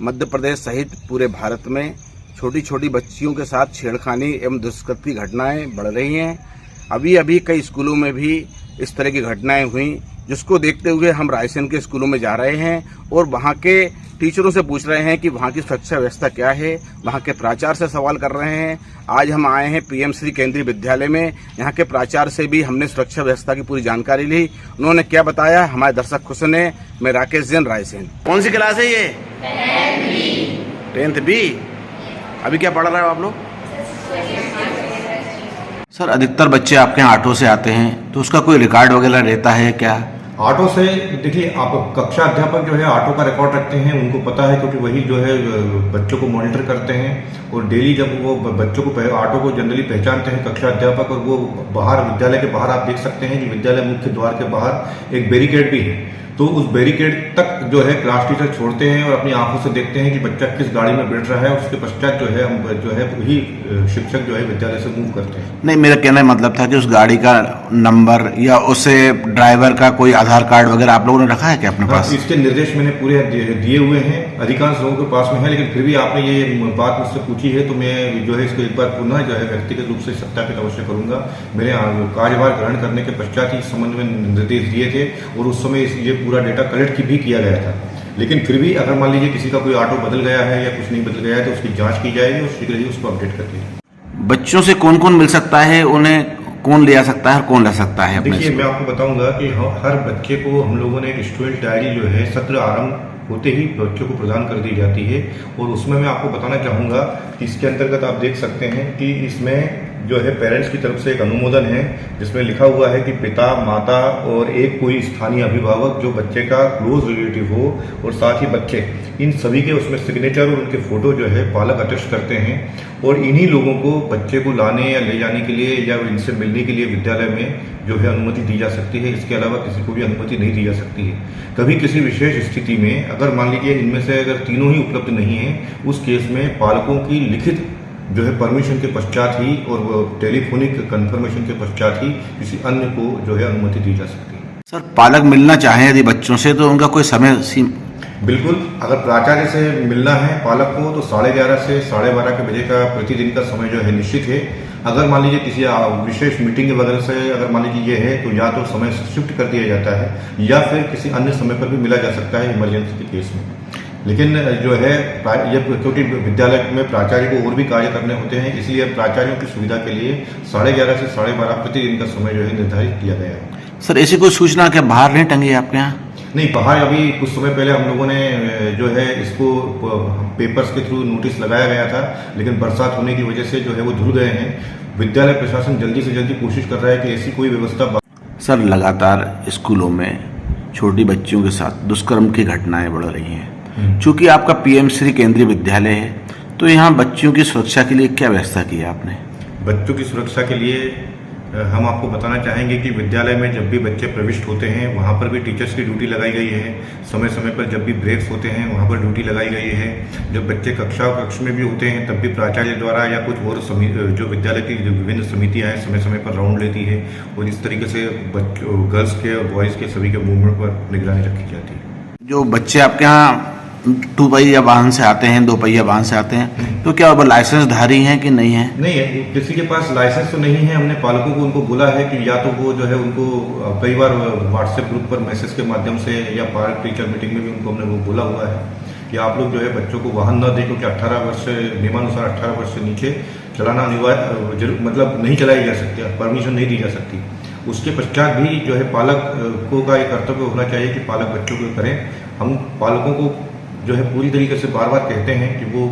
मध्य प्रदेश सहित पूरे भारत में छोटी छोटी बच्चियों के साथ छेड़खानी एवं दुष्कृत्य की घटनाएं बढ़ रही हैं। अभी अभी कई स्कूलों में भी इस तरह की घटनाएं हुई, जिसको देखते हुए हम रायसेन के स्कूलों में जा रहे हैं और वहां के टीचरों से पूछ रहे हैं कि वहां की सुरक्षा व्यवस्था क्या है। वहां के प्राचार्य से सवाल कर रहे हैं। आज हम आए हैं पीएम श्री केंद्रीय विद्यालय में। यहाँ के प्राचार्य से भी हमने सुरक्षा व्यवस्था की पूरी जानकारी ली। उन्होंने क्या बताया, हमारे दर्शक खुश ने। मैं राकेश जैन, रायसेन। कौन सी क्लास है ये? 10th B. अभी क्या पढ़ रहे हो आप लोग? सर, अधिकतर बच्चे आपके यहाँ ऑटो से आते हैं, तो उसका कोई रिकॉर्ड वगैरह रहता है क्या? ऑटो से देखिए, आप कक्षा अध्यापक जो है ऑटो का रिकॉर्ड रखते हैं, उनको पता है क्योंकि वही जो है बच्चों को मॉनिटर करते हैं और डेली जब वो बच्चों को ऑटो को जनरली पहचानते हैं कक्षा अध्यापक, और वो बाहर विद्यालय के बाहर आप देख सकते हैं कि विद्यालय मुख्य द्वार के बाहर एक बैरिकेड भी है, तो उस बैरिकेड तक जो है क्लास टीचर छोड़ते हैं और अपनी आंखों से देखते हैं कि बच्चा किस गाड़ी में बैठ रहा है। उसके पश्चात जो है हम वही शिक्षक जो है विद्यालय से मूव करते हैं। नहीं, मेरा कहने का मतलब था कि उस गाड़ी का नंबर या उसे ड्राइवर का कोई आधार कार्ड वगैरह आप लोगों ने रखा है क्या अपने पास? इसके निर्देश मैंने पूरे दिए हुए हैं, अधिकांश लोगों के पास में है, लेकिन फिर भी आपने ये बात मुझसे पूछी है तो मैं जो है इसको एक बार पुनः जो है व्यक्तिगत रूप से सत्यापित अवश्य करूंगा। मेरे कार्यभार ग्रहण करने के पश्चात ही इस संबंध में निर्देश दिए थे और उस समय ये पूरा डेटा कलेक्ट भी किया गया था। लेकिन फिर भी अगर मान लीजिए किसी का कोई ऑटो बदल गया है या कुछ नहीं बदल गया है तो उसकी जांच की जाएगी और शीघ्र ही उसको अपडेट कर दिया। बच्चों से कौन कौन मिल सकता है, उन्हें कौन ले आ सकता है और कौन ला सकता है? देखिए, मैं आपको बताऊंगा कि हर बच्चे को हम लोगों ने एक स्टूडेंट डायरी जो है सत्र आरंभ होते ही बच्चों को प्रदान कर दी जाती है और उसमें मैं आपको बताना चाहूँगा कि इसके अंतर्गत आप देख सकते हैं कि इसमें जो है पेरेंट्स की तरफ से एक अनुमोदन है जिसमें लिखा हुआ है कि पिता, माता और एक कोई स्थानीय अभिभावक जो बच्चे का क्लोज रिलेटिव हो और साथ ही बच्चे, इन सभी के उसमें सिग्नेचर और उनके फोटो जो है पालक अटेस्ट करते हैं और इन्हीं लोगों को बच्चे को लाने या ले जाने के लिए या इनसे मिलने के लिए विद्यालय में जो है अनुमति दी जा सकती है। इसके अलावा किसी को भी अनुमति नहीं दी जा सकती है। कभी किसी विशेष स्थिति में अगर मान लीजिए इनमें से अगर तीनों ही उपलब्ध नहीं है, उस केस में पालकों की लिखित जो है परमिशन के पश्चात ही और टेलीफोनिक कंफर्मेशन के पश्चात ही किसी अन्य को जो है अनुमति दी जा सकती है। सर, पालक मिलना चाहें यदि बच्चों से तो उनका कोई समय बिल्कुल, अगर प्राचार्य से मिलना है पालक को तो 11:30 से 12:30 बजे का प्रतिदिन का समय जो है निश्चित है। अगर मान लीजिए किसी विशेष मीटिंग वगैरह से अगर मान लीजिए ये है तो या तो समय शिफ्ट कर दिया जाता है या फिर किसी अन्य समय पर भी मिला जा सकता है इमरजेंसी के केस में। लेकिन जो है ये क्योंकि विद्यालय में प्राचार्य को और भी कार्य करने होते हैं, इसलिए प्राचार्यों की सुविधा के लिए 11:30 से 12:30 प्रतिदिन का समय जो है निर्धारित किया गया है। सर, ऐसी कोई सूचना क्या बाहर नहीं टंगी आपके यहाँ? नहीं, बाहर अभी कुछ समय पहले हम लोगों ने जो है इसको पेपर्स के थ्रू नोटिस लगाया गया था, लेकिन बरसात होने की वजह से जो है वो धुल गए हैं। विद्यालय प्रशासन जल्दी से जल्दी कोशिश कर रहा है कि ऐसी कोई व्यवस्था। सर, लगातार स्कूलों में छोटी बच्चियों के साथ दुष्कर्म की घटनाएं बढ़ रही हैं। चूंकि आपका पीएम श्री केंद्रीय विद्यालय है, तो यहाँ बच्चियों की सुरक्षा के लिए क्या व्यवस्था की है आपने? बच्चों की सुरक्षा के लिए हम आपको बताना चाहेंगे कि विद्यालय में जब भी बच्चे प्रविष्ट होते हैं वहाँ पर भी टीचर्स की ड्यूटी लगाई गई है। समय समय पर जब भी ब्रेक्स होते हैं वहाँ पर ड्यूटी लगाई गई है। जब बच्चे कक्ष में भी होते हैं तब भी प्राचार्य द्वारा या कुछ और जो विद्यालय की जो विभिन्न समितियाँ हैं समय समय पर राउंड लेती है और इस तरीके से गर्ल्स के और बॉयज़ के सभी के मूवमेंट पर निगरानी रखी जाती है। जो बच्चे आपके यहाँ 2 पहिया वाहन से आते हैं, 2 पहिया वाहन से आते हैं, तो क्या वो लाइसेंस धारी हैं कि नहीं है? नहीं है, किसी के पास लाइसेंस तो नहीं है। हमने पालकों को उनको बोला है कि या तो वो जो है उनको कई बार व्हाट्सएप ग्रुप पर मैसेज के माध्यम से या पार्क टीचर मीटिंग में भी उनको हमने वो बोला हुआ है कि आप लोग जो है बच्चों को वाहन न दें, क्योंकि 18 वर्ष से नियमानुसार 18 वर्ष से नीचे चलाना अनिवार्य मतलब नहीं चलाई जा सकती, परमिशन नहीं दी जा सकती। उसके पश्चात भी जो है पालकों का एक कर्तव्य होना चाहिए कि पालक बच्चों को करें। हम पालकों को जो है पूरी तरीके से बार बार कहते हैं कि वो